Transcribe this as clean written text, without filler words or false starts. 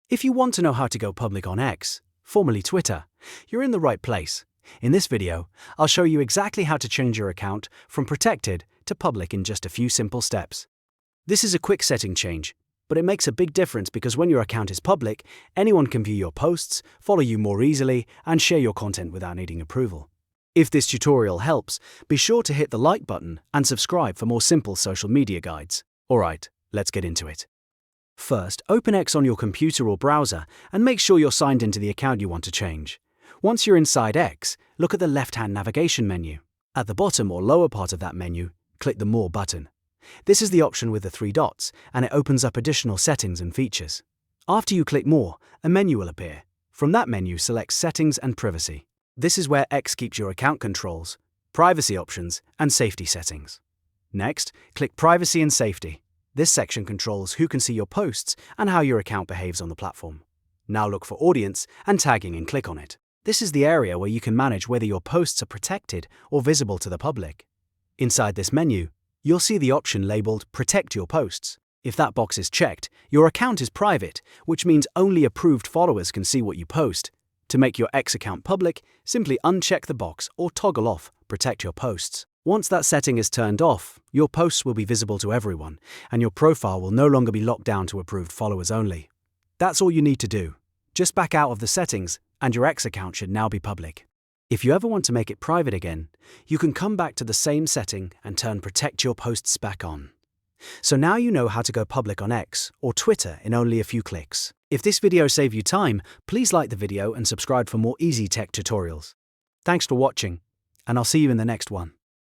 If you want to know how to go public on X, formerly Twitter, you're in the right place. In this video, I'll show you exactly how to change your account from protected to public in just a few simple steps. This is a quick setting change, but it makes a big difference because when your account is public, anyone can view your posts, follow you more easily, and share your content without needing approval. If this tutorial helps, be sure to hit the like button and subscribe for more simple social media guides. Alright, let's get into it. First, open X on your computer or browser and make sure you're signed into the account you want to change. Once you're inside X, look at the left-hand navigation menu. At the bottom or lower part of that menu, click the More button. This is the option with the 3 dots, and it opens up additional settings and features. After you click More, a menu will appear. From that menu, select Settings and Privacy. This is where X keeps your account controls, privacy options, and safety settings. Next, click Privacy and Safety. This section controls who can see your posts and how your account behaves on the platform. Now look for Audience and Tagging and click on it. This is the area where you can manage whether your posts are protected or visible to the public. Inside this menu, you'll see the option labeled Protect Your Posts. If that box is checked, your account is private, which means only approved followers can see what you post. To make your X account public, simply uncheck the box or toggle off Protect Your Posts. Once that setting is turned off, your posts will be visible to everyone, and your profile will no longer be locked down to approved followers only. That's all you need to do. Just back out of the settings, and your X account should now be public. If you ever want to make it private again, you can come back to the same setting and turn Protect Your Posts back on. So now you know how to go public on X or Twitter in only a few clicks. If this video saved you time, please like the video and subscribe for more easy tech tutorials. Thanks for watching, and I'll see you in the next one.